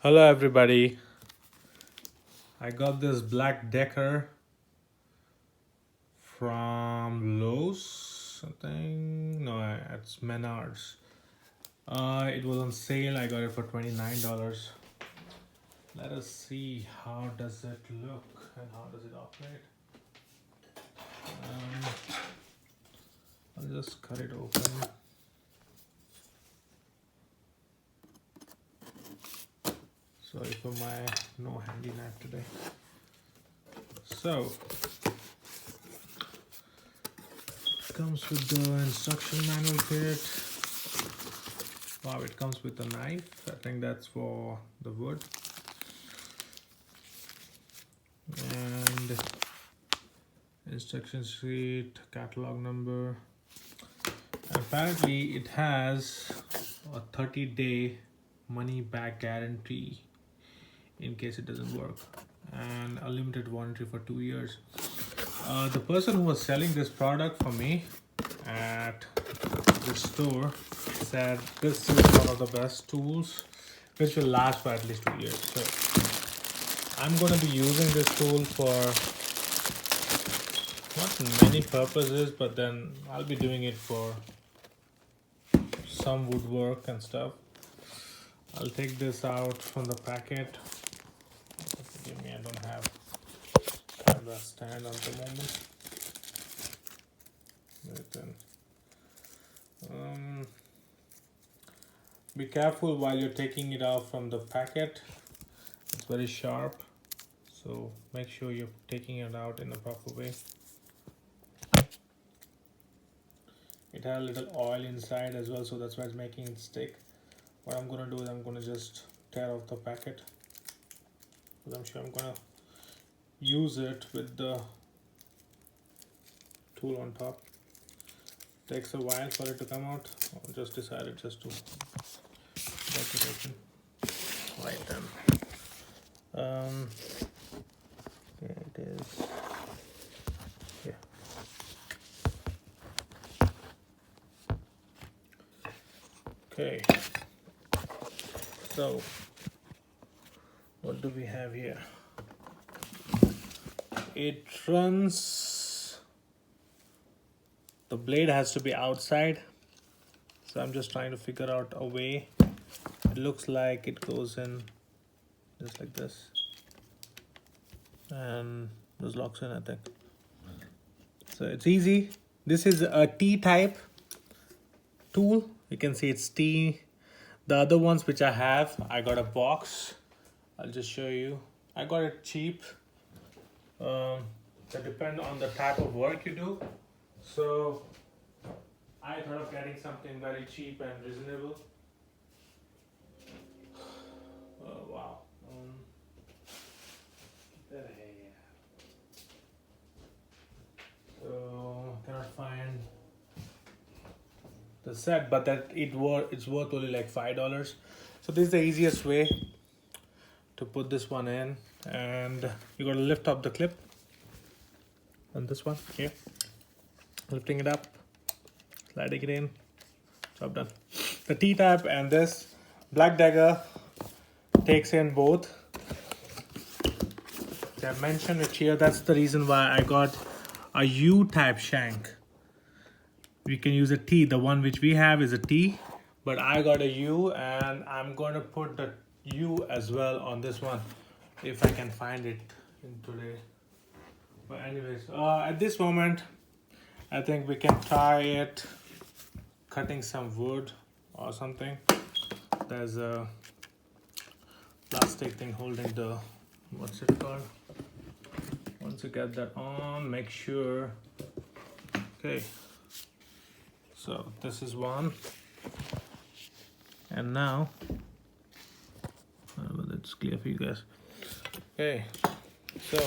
Hello everybody. I got this BlackDecker from Lowe's, I think. No, it's Menards. It was on sale. I got it for $29. Let us see how does it look and how does it operate. I'll just cut it open. Sorry for my no handy knife today. So it comes with the instruction manual kit. Wow, it comes with a knife. I think that's for the wood. And instruction sheet, catalog number. And apparently it has a 30-day money back guarantee in case it doesn't work, and a limited warranty for 2 years. The person who was selling this product for me at the store said this is one of the best tools which will last for at least 2 years. So I'm going to be using this tool for not many purposes, but then I'll be doing it for some woodwork and stuff. I'll take this out from the packet. Forgive me, I don't have camera stand at the moment. Be careful while you're taking it out from the packet. It's very sharp, so make sure you're taking it out in the proper way. It has a little oil inside as well, so that's why it's making it stick. What I'm gonna do is I'm gonna just tear off the packet, because I'm sure I'm gonna use it with the tool on top. Takes a while for it to come out. I just decided just to break it open. Right then. Here it is. Yeah. Okay. So, what do we have here? It runs, the blade has to be outside, so I'm just trying to figure out a way. It looks like it goes in just like this, and those locks in, I think. So it's easy. This is a T-type tool. You can see it's T. The other ones which I have, I got a box. I'll just show you. I got it cheap. That depends on the type of work you do. So I thought of getting something very cheap and reasonable. Oh wow. So cannot find the set, but that it's worth only like $5. So this is the easiest way to put this one in, and you gotta lift up the clip on this one here, lifting it up, sliding it in, job done. The T-type and this BlackDecker takes in both. I mentioned it here. That's the reason why I got a U-type shank. We can use a T. The one which we have is a T, but I got a U, and I'm going to put the U as well on this one if I can find it in today. But anyways, at this moment I think we can try it cutting some wood or something. There's a plastic thing holding the, what's it called? Once you get that on, make sure. Okay, so this is one, and now I don't know whether it's clear for you guys. Okay, so